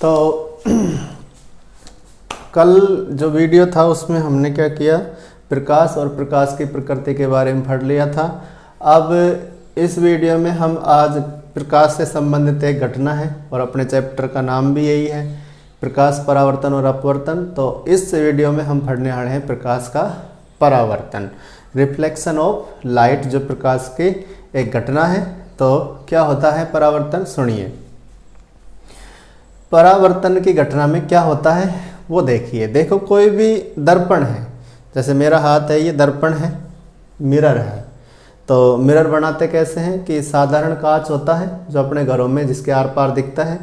तो कल जो वीडियो था उसमें हमने क्या किया, प्रकाश और प्रकाश की प्रकृति के बारे में पढ़ लिया था। अब इस वीडियो में हम आज प्रकाश से संबंधित एक घटना है और अपने चैप्टर का नाम भी यही है, प्रकाश परावर्तन और अपवर्तन। तो इस वीडियो में हम पढ़ने वाले हैं प्रकाश का परावर्तन, रिफ्लेक्शन ऑफ लाइट, जो प्रकाश की एक घटना है। तो क्या होता है परावर्तन, सुनिए। परावर्तन की घटना में क्या होता है वो देखिए। देखो कोई भी दर्पण है, जैसे मेरा हाथ है, ये दर्पण है, मिरर है। तो मिरर बनाते कैसे हैं कि साधारण कांच होता है जो अपने घरों में जिसके आर पार दिखता है,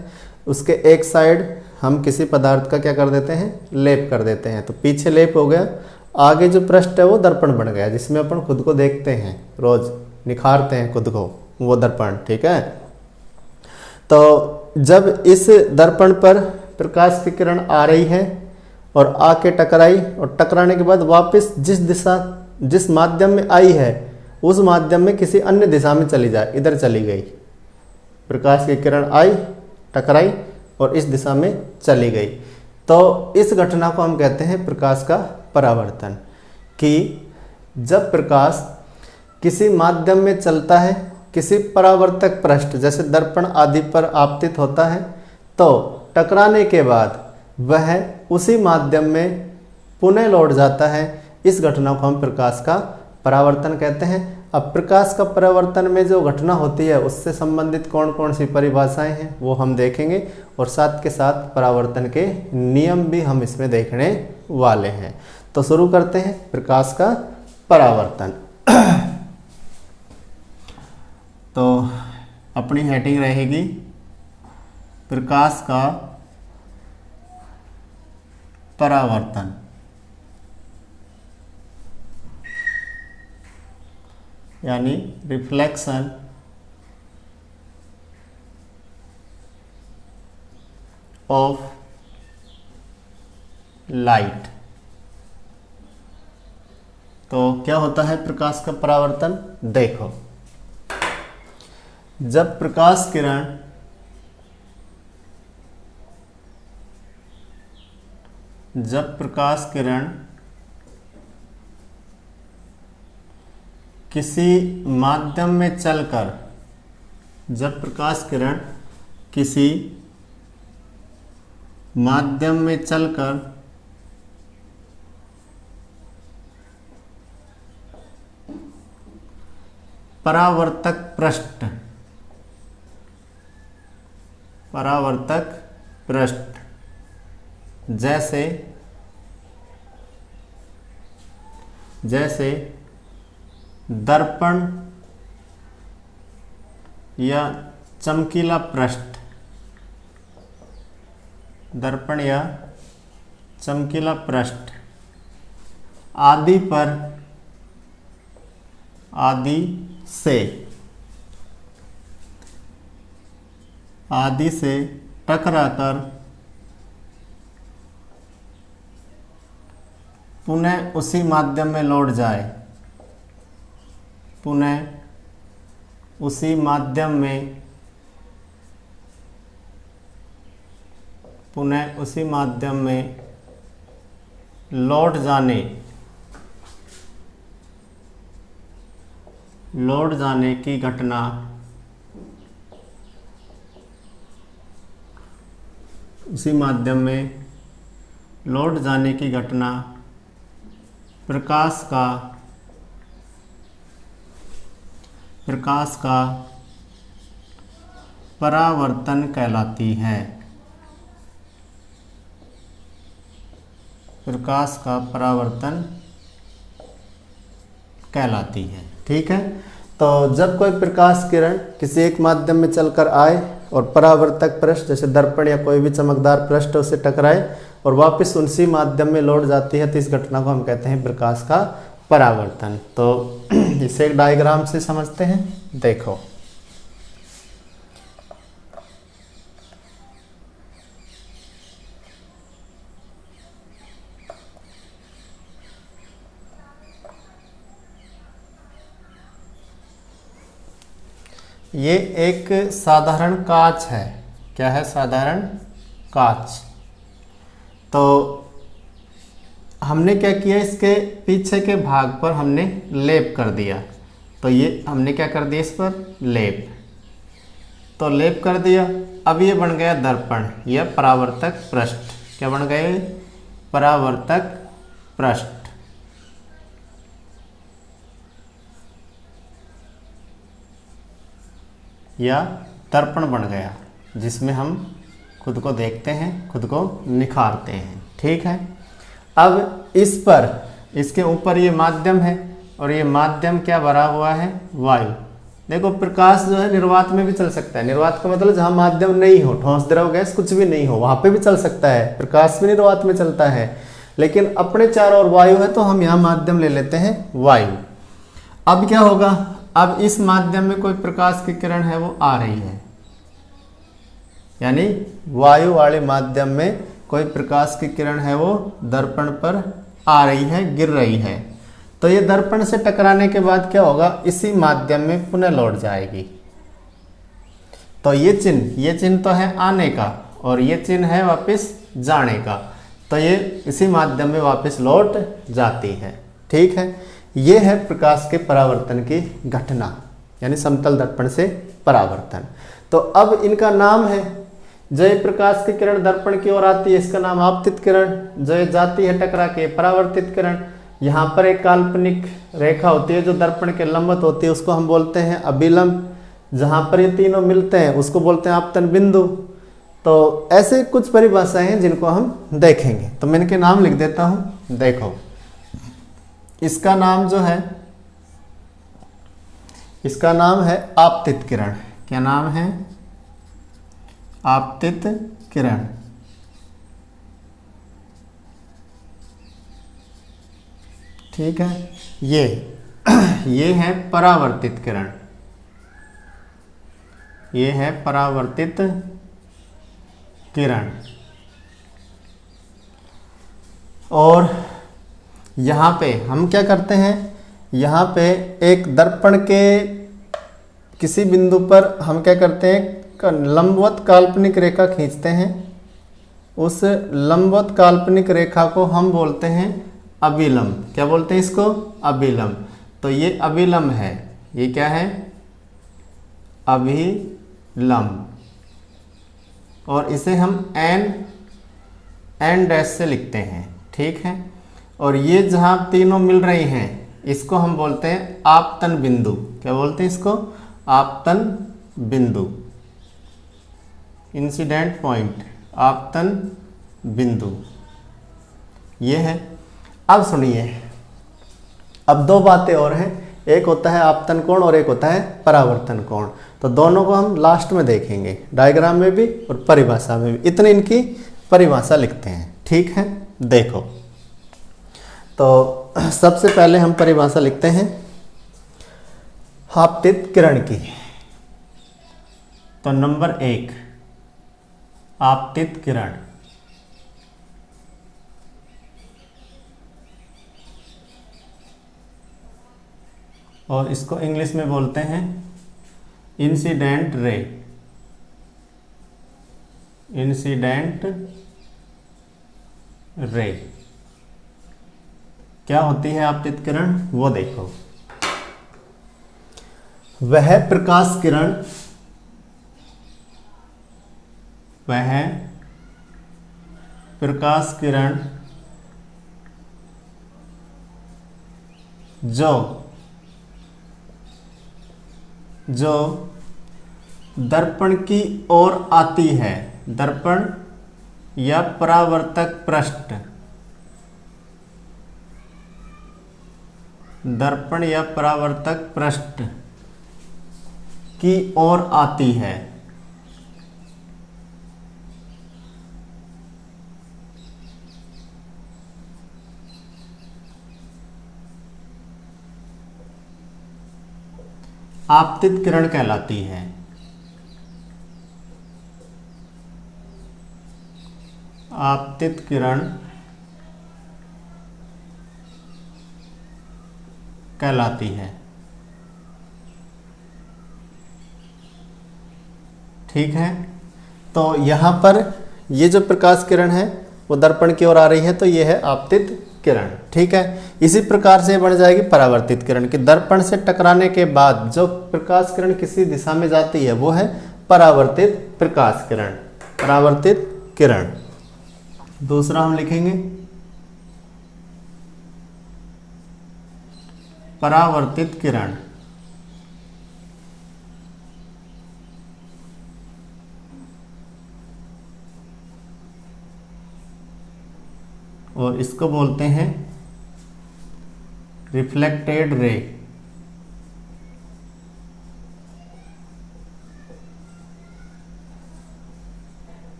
उसके एक साइड हम किसी पदार्थ का क्या कर देते हैं, लेप कर देते हैं। तो पीछे लेप हो गया, आगे जो पृष्ठ है वो दर्पण बन गया जिसमें अपन खुद को देखते हैं, रोज निखारते हैं खुद को, वो दर्पण, ठीक है। तो जब इस दर्पण पर प्रकाश की किरण आ रही है और आके टकराई, और टकराने के बाद वापस जिस माध्यम में आई है उस माध्यम में किसी अन्य दिशा में चली जाए, इधर चली गई, प्रकाश की किरण आई, टकराई और इस दिशा में चली गई, तो इस घटना को हम कहते हैं प्रकाश का परावर्तन। कि जब प्रकाश किसी माध्यम में चलता है, किसी परावर्तक पृष्ठ जैसे दर्पण आदि पर आपतित होता है, तो टकराने के बाद वह उसी माध्यम में पुनः लौट जाता है। इस घटना को हम प्रकाश का परावर्तन कहते हैं। अब प्रकाश का परावर्तन में जो घटना होती है उससे संबंधित कौन कौन सी परिभाषाएं हैं वो हम देखेंगे, और साथ के साथ परावर्तन के नियम भी हम इसमें देखने वाले हैं। तो शुरू करते हैं प्रकाश का परावर्तन। तो अपनी हेडिंग रहेगी प्रकाश का परावर्तन। यानी रिफ्लेक्शन ऑफ लाइट। तो क्या होता है प्रकाश का परावर्तन, देखो। जब प्रकाश किरण किसी माध्यम में चलकर, जब प्रकाश किरण किसी माध्यम में चलकर परावर्तक पृष्ठ जैसे दर्पण या चमकीला पृष्ठ, दर्पण या चमकीला पृष्ठ आदि से टकराकर पुनः उसी माध्यम में लौट जाए, पुनः उसी माध्यम में लौट जाने की घटना उसी माध्यम में लौट जाने की घटना प्रकाश का परावर्तन कहलाती है। प्रकाश का परावर्तन कहलाती है, ठीक है। तो जब कोई प्रकाश किरण किसी एक माध्यम में चलकर आए और परावर्तक पृष्ठ जैसे दर्पण या कोई भी चमकदार पृष्ठ उससे टकराए और वापस उसी माध्यम में लौट जाती है, तो इस घटना को हम कहते हैं प्रकाश का परावर्तन। तो इसे एक डायग्राम से समझते हैं, देखो। ये एक साधारण कांच है। क्या है? साधारण कांच। तो हमने क्या किया, इसके पीछे के भाग पर हमने लेप कर दिया। तो ये हमने क्या कर दिया, इस पर लेप, तो लेप कर दिया। अब ये बन गया दर्पण या परावर्तक पृष्ठ। क्या बन गए, परावर्तक पृष्ठ। या दर्पण बन गया, जिसमें हम खुद को देखते हैं, खुद को निखारते हैं। ठीक है। अब इस पर, इसके ऊपर ये माध्यम है और ये माध्यम क्या भरा हुआ है, वायु। देखो प्रकाश जो है निर्वात में भी चल सकता है। निर्वात का मतलब जहाँ माध्यम नहीं हो, ठोस द्रव गैस कुछ भी नहीं हो, वहाँ पे भी चल सकता है। प्रकाश भी निर्वात में चलता है, लेकिन अपने चारों ओर वायु है तो हम यहाँ माध्यम ले लेते हैं वायु। अब क्या होगा, अब इस माध्यम में कोई प्रकाश की किरण है वो आ रही है, यानी वायु वाले माध्यम में कोई प्रकाश की किरण है वो दर्पण पर आ रही है, गिर रही है। तो ये दर्पण से टकराने के बाद क्या होगा, इसी माध्यम में पुनः लौट जाएगी। तो ये चिन्ह तो है आने का और ये चिन्ह है वापस जाने का। तो ये इसी माध्यम में वापस लौट जाती है। ठीक है। ये है प्रकाश के परावर्तन की घटना, यानी समतल दर्पण से परावर्तन। तो अब इनका नाम है, जो प्रकाश की किरण दर्पण की ओर आती है इसका नाम आपतित किरण, जो जाती है टकरा के परावर्तित किरण। यहाँ पर एक काल्पनिक रेखा होती है जो दर्पण के लंबवत होती है, उसको हम बोलते हैं अभिलंब। जहाँ पर ये तीनों मिलते हैं उसको बोलते हैं आपतन बिंदु। तो ऐसे कुछ परिभाषाएं हैं जिनको हम देखेंगे। तो मैं इनके नाम लिख देता हूँ। देखो, इसका नाम जो है, इसका नाम है आपतित किरण। क्या नाम है, आपतित किरण। ठीक है। ये है परावर्तित किरण, ये है परावर्तित किरण। और यहाँ पे हम क्या करते हैं, यहाँ पे एक दर्पण के किसी बिंदु पर हम क्या करते हैं, लंबवत काल्पनिक रेखा खींचते हैं। उस लंबवत काल्पनिक रेखा को हम बोलते हैं अभिलंब। क्या बोलते हैं इसको, अभिलंब। तो ये अभिलंब है, ये क्या है, अभिलंब। और इसे हम एन डैश से लिखते हैं। ठीक है। और ये जहाँ तीनों मिल रही हैं इसको हम बोलते हैं आपतन बिंदु। क्या बोलते हैं इसको, आपतन बिंदु, इंसिडेंट पॉइंट, आपतन बिंदु। ये है। अब सुनिए, अब दो बातें और हैं, एक होता है आपतन कोण और एक होता है परावर्तन कोण। तो दोनों को हम लास्ट में देखेंगे, डायग्राम में भी और परिभाषा में भी। इतने इनकी परिभाषा लिखते हैं। ठीक है। देखो, तो सबसे पहले हम परिभाषा लिखते हैं आपतित किरण की। तो नंबर 1, आपतित किरण। और इसको इंग्लिश में बोलते हैं इंसिडेंट रे। इंसिडेंट रे क्या होती है आपतित किरण, वो देखो। वह प्रकाश किरण, वह प्रकाश किरण जो दर्पण की ओर आती है, दर्पण या परावर्तक पृष्ठ, दर्पण या परावर्तक पृष्ठ की ओर आती है, आपतित किरण कहलाती है। आपतित किरण कहलाती है। ठीक है। तो यहाँ पर ये जो प्रकाश किरण है वो दर्पण की ओर आ रही है, तो ये है आपतित किरण। ठीक है, इसी प्रकार से बन जाएगी परावर्तित किरण कि दर्पण से टकराने के बाद जो प्रकाश किरण किसी दिशा में जाती है वो है परावर्तित प्रकाश किरण, परावर्तित किरण। दूसरा हम लिखेंगे परावर्तित किरण। और इसको बोलते हैं रिफ्लेक्टेड रे।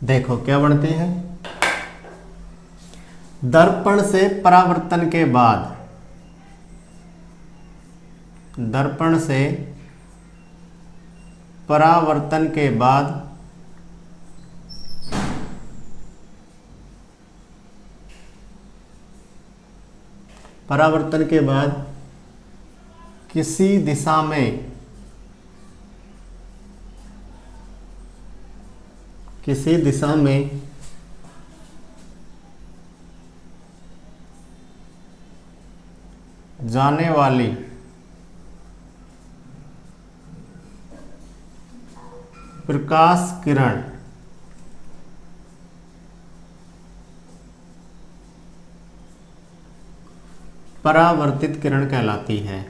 देखो क्या बनती है, दर्पण से परावर्तन के बाद, दर्पण से परावर्तन के बाद परावर्तन के बाद किसी दिशा में, किसी दिशा में जाने वाली प्रकाश किरण परावर्तित किरण कहलाती है।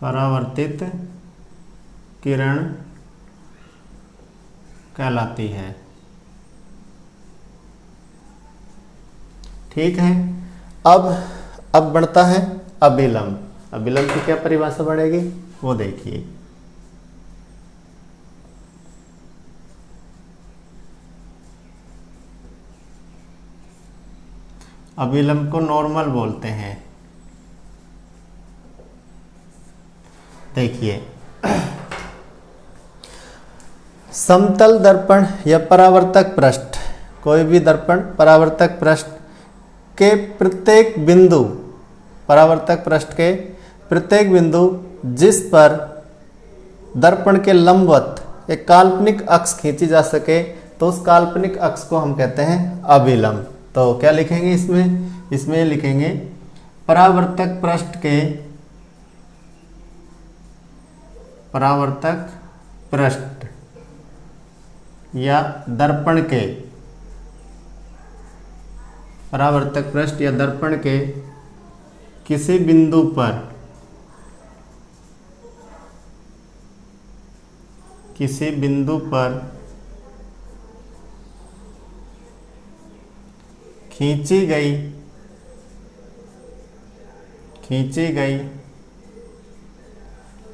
परावर्तित किरण कहलाती है। ठीक है, अब बढ़ता है अभिलंब। अभिलंब की क्या परिभाषा बढ़ेगी वो देखिए। अभिलंब को नॉर्मल बोलते हैं। देखिए, समतल दर्पण या परावर्तक पृष्ठ, कोई भी दर्पण परावर्तक पृष्ठ के प्रत्येक बिंदु, परावर्तक पृष्ठ के प्रत्येक बिंदु जिस पर दर्पण के लंबवत एक काल्पनिक अक्ष खींची जा सके, तो उस काल्पनिक अक्ष को हम कहते हैं अभिलंब। तो क्या लिखेंगे इसमें लिखेंगे परावर्तक पृष्ठ के, परावर्तक पृष्ठ या दर्पण के, परावर्तक पृष्ठ या दर्पण के किसी बिंदु पर, किसी बिंदु पर खींची गई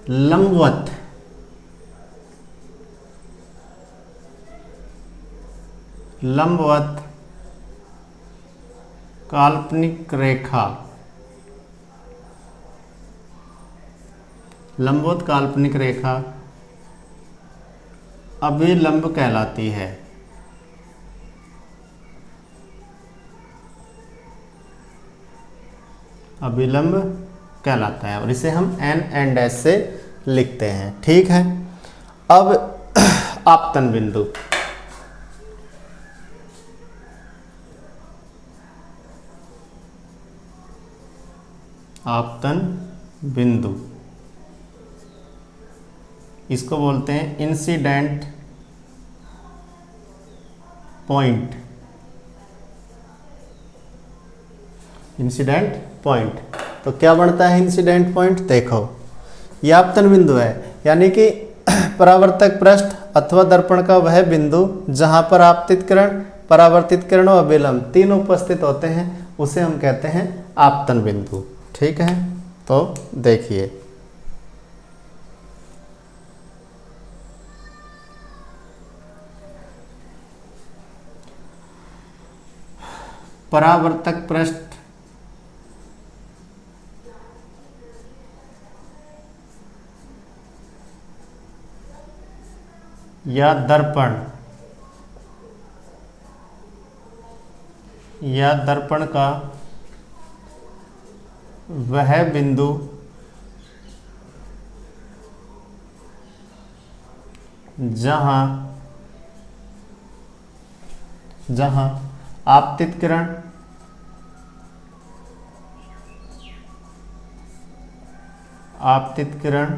लंबवत काल्पनिक रेखा, लंबवत काल्पनिक रेखा अभिलंब कहलाती है। अभिलंब कहलाता है और इसे हम एन एंड एस से लिखते हैं। ठीक है, अब आपतन बिंदु। आपतन बिंदु इसको बोलते हैं इंसिडेंट पॉइंट। इंसिडेंट पॉइंट, तो क्या बनता है इंसिडेंट पॉइंट? देखो, ये आपतन बिंदु है, यानी कि परावर्तक पृष्ठ अथवा दर्पण का वह बिंदु जहां पर आपतित किरण, परावर्तित किरण और अभिलंब तीनों उपस्थित होते हैं, उसे हम कहते हैं आपतन बिंदु। ठीक है, तो देखिए, परावर्तक पृष्ठ या दर्पण का वह बिंदु जहां जहां आपतित किरण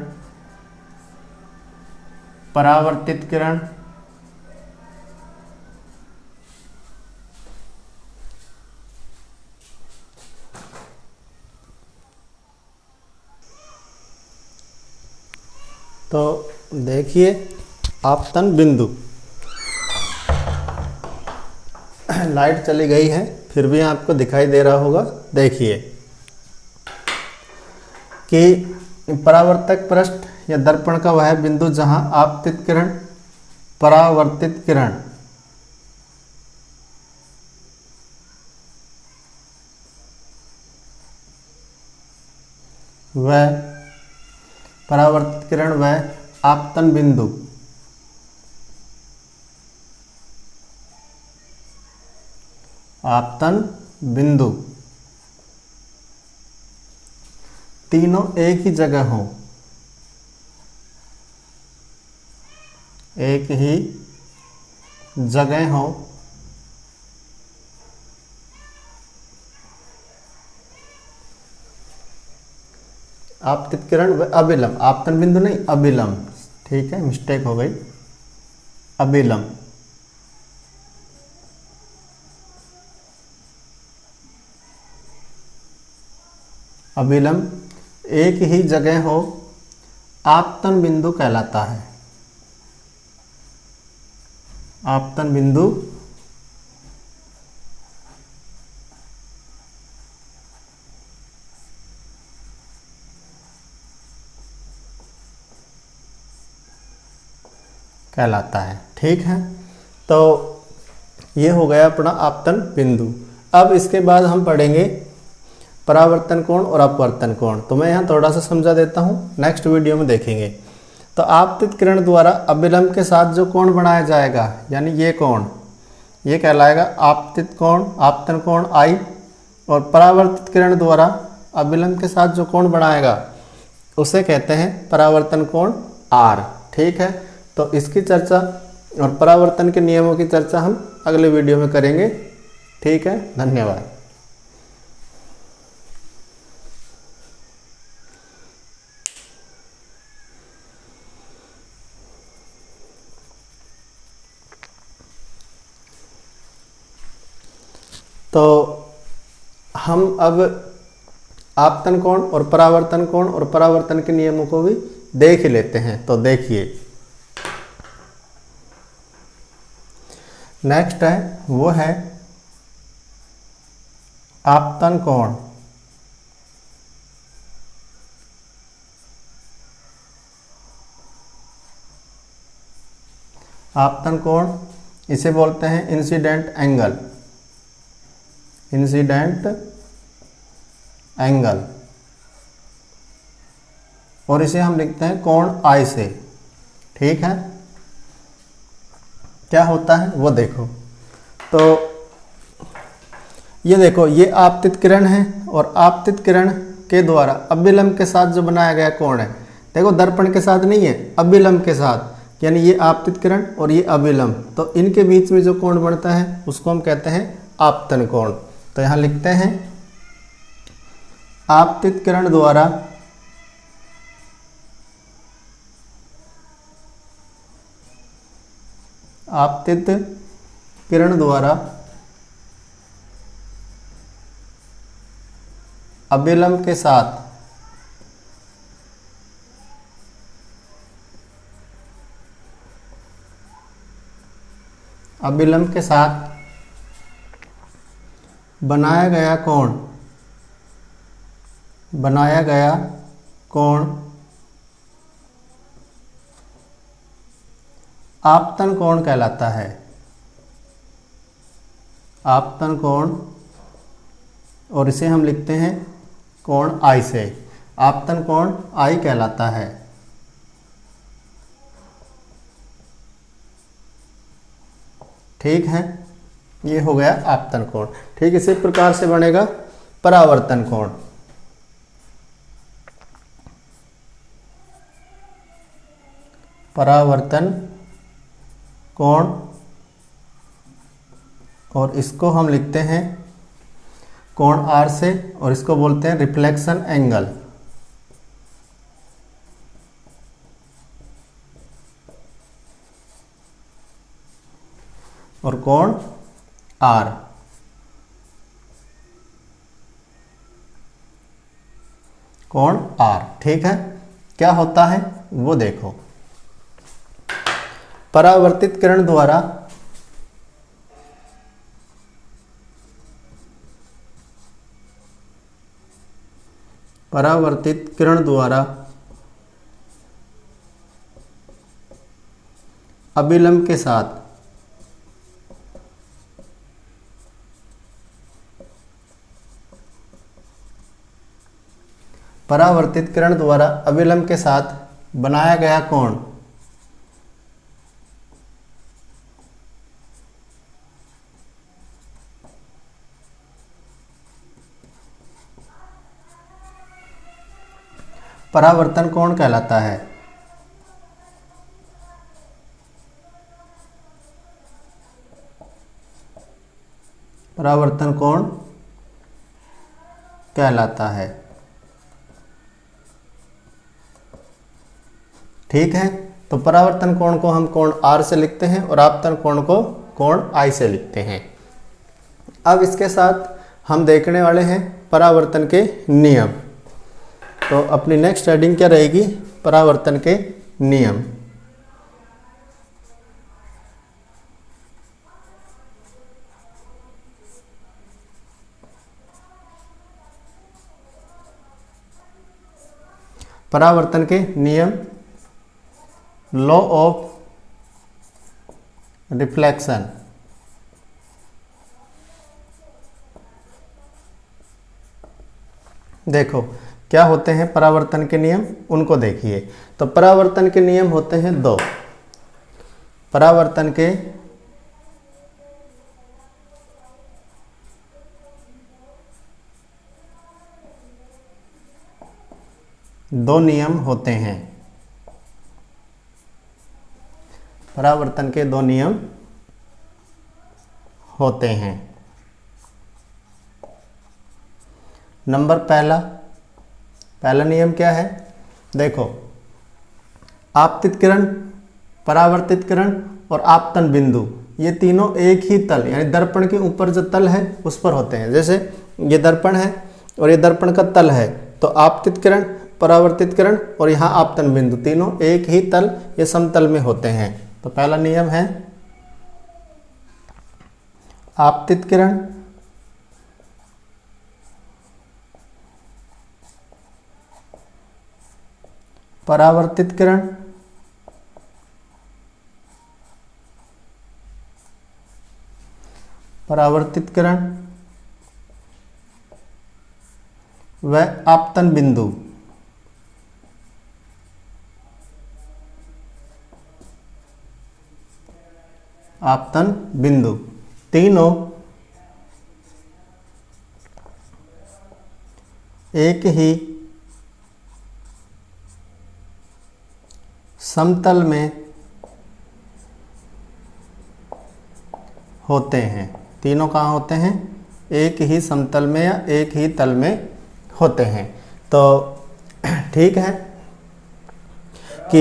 परावर्तित किरण तो देखिए आपतन बिंदु, लाइट चली गई है फिर भी आपको दिखाई दे रहा होगा। देखिए कि परावर्तक पृष्ठ या दर्पण का वह बिंदु जहां आपतित किरण परावर्तित किरण वह परावर्तित किरण वह आपतन बिंदु तीनों एक ही जगह हो, एक ही जगह हो आपतित किरण व अभिलंब, आपतन बिंदु नहीं अभिलंब, ठीक है मिस्टेक हो गई, अभिलंब एक ही जगह हो आपतन बिंदु कहलाता है। आपतन बिंदु कहलाता है, ठीक है। तो ये हो गया अपना आपतन बिंदु। अब इसके बाद हम पढ़ेंगे परावर्तन कोण और अपवर्तन कोण। तो मैं यहाँ थोड़ा सा समझा देता हूँ, नेक्स्ट वीडियो में देखेंगे। तो आपतित किरण द्वारा अभिलंब के साथ जो कोण बनाया जाएगा, यानी ये कोण, ये कहलाएगा आपतित कोण, आपतन कोण I। और परावर्तित किरण द्वारा अभिलंब के साथ जो कोण बनाएगा उसे कहते हैं परावर्तन कोण R, ठीक है। तो इसकी चर्चा और परावर्तन के नियमों की चर्चा हम अगले वीडियो में करेंगे, ठीक है। धन्यवाद। तो हम अब आपतन कोण और परावर्तन के नियमों को भी देख लेते हैं। तो देखिए नेक्स्ट है वो है आपतन कोण। आपतन कोण इसे बोलते हैं इंसिडेंट एंगल, और इसे हम लिखते हैं कोण I से, ठीक है। क्या होता है वो देखो। तो ये देखो, ये आपतित किरण है और आपतित किरण के द्वारा अभिलंब के साथ जो बनाया गया कोण है, देखो दर्पण के साथ नहीं है, अभिलंब के साथ, यानी ये आपतित किरण और ये अभिलंब, तो इनके बीच में जो कोण बनता है उसको हम कहते हैं आपतन कोण। तो यहाँ लिखते हैं आपतित किरण द्वारा अभिलंब के साथ बनाया गया कोण आपतन कोण कहलाता है। आपतन कोण, और इसे हम लिखते हैं कोण I से, आपतन कोण I कहलाता है। ठीक है, ये हो गया आपतन कोण। ठीक इसी प्रकार से बनेगा परावर्तन कोण। परावर्तन कोण, और इसको हम लिखते हैं कोण R से, और इसको बोलते हैं रिफ्लेक्शन एंगल। और कोण R, कोण R, ठीक है। क्या होता है वो देखो। परावर्तित किरण द्वारा अभिलंब के साथ बनाया गया कोण परावर्तन कोण कहलाता है। परावर्तन कोण कहलाता है, ठीक है। तो परावर्तन कोण को हम कोण R से लिखते हैं और आपतन कोण को कोण I से लिखते हैं। अब इसके साथ हम देखने वाले हैं परावर्तन के नियम। तो अपनी नेक्स्ट हेडिंग क्या रहेगी? परावर्तन के नियम। परावर्तन के नियम, लॉ ऑफ रिफ्लेक्शन। देखो क्या होते हैं परावर्तन के नियम, उनको देखिए। तो परावर्तन के नियम होते हैं दो। परावर्तन के दो नियम होते हैं। परावर्तन के दो नियम होते हैं। नंबर पहला नियम क्या है? देखो, आपतित किरण, परावर्तित किरण और आपतन बिंदु, ये तीनों एक ही तल यानी दर्पण के ऊपर जो तल है उस पर होते हैं। जैसे ये दर्पण है और ये दर्पण का तल है, तो आपतित किरण, परावर्तित किरण और यहाँ आपतन बिंदु तीनों एक ही तल, ये समतल में होते हैं। तो पहला नियम है आपतित किरण, परावर्तित किरण, व आपतन बिंदु। आपतन बिंदु तीनों एक ही समतल में होते हैं। तीनों कहाँ होते हैं? एक ही समतल में या एक ही तल में होते हैं। तो ठीक है कि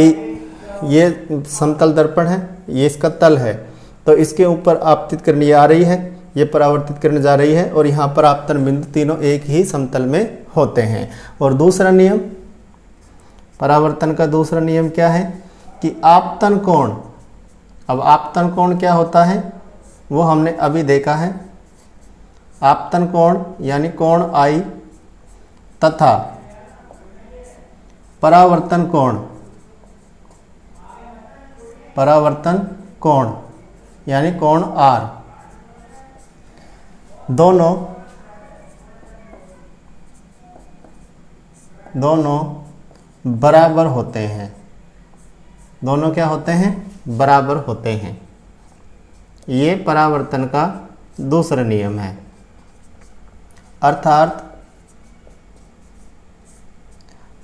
ये समतल दर्पण है, ये इसका तल है, तो इसके ऊपर आपतित किरण ये आ रही है, ये परावर्तित किरण जा रही है और यहाँ पर आपतन बिंदु तीनों एक ही समतल में होते हैं। और दूसरा नियम, परावर्तन का दूसरा नियम क्या है कि आपतन कोण। अब आपतन कोण क्या होता है वो हमने अभी देखा है। आपतन कोण यानी कोण I तथा परावर्तन कोण यानी कोण R, दोनों बराबर होते हैं। दोनों क्या होते हैं? बराबर होते हैं। ये परावर्तन का दूसरा नियम है। अर्थात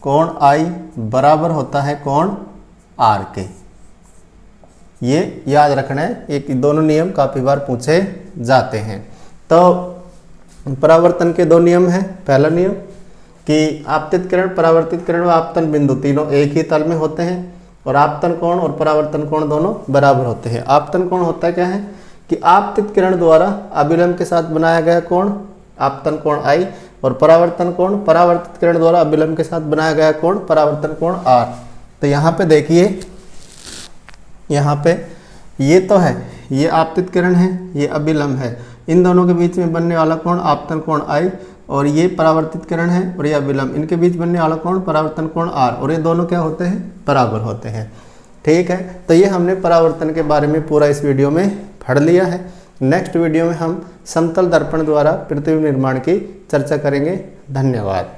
कोण I बराबर होता है कोण R के। ये याद रखना है, एक दोनों नियम काफ़ी बार पूछे जाते हैं। तो परावर्तन के दो नियम हैं। पहला नियम कि आपतित किरण, परावर्तित किरण व आपतन बिंदु तीनों एक ही तल में होते हैं और आपतन कोण और परावर्तन कोण दोनों बराबर होते हैं। आपतन कोण होता क्या है कि आपतित किरण द्वारा अभिलंब के साथ बनाया गया कोण आपतन कोण I और परावर्तन कोण परावर्तित किरण द्वारा अभिलंब के साथ बनाया गया कोण परावर्तन कोण R। तो यहाँ पे देखिए, यहाँ पे ये तो है, ये आपतित किरण है, ये अभिलंब है, इन दोनों के बीच में बनने वाला कोण आपतन कोण I और ये परावर्तित किरण है और ये अभिलंब, इनके बीच बनने वाला कोण परावर्तन कोण R और ये दोनों क्या होते हैं, बराबर होते हैं। ठीक है, तो ये हमने परावर्तन के बारे में पूरा इस वीडियो में पढ़ लिया है। नेक्स्ट वीडियो में हम समतल दर्पण द्वारा प्रतिबिंब निर्माण की चर्चा करेंगे। धन्यवाद।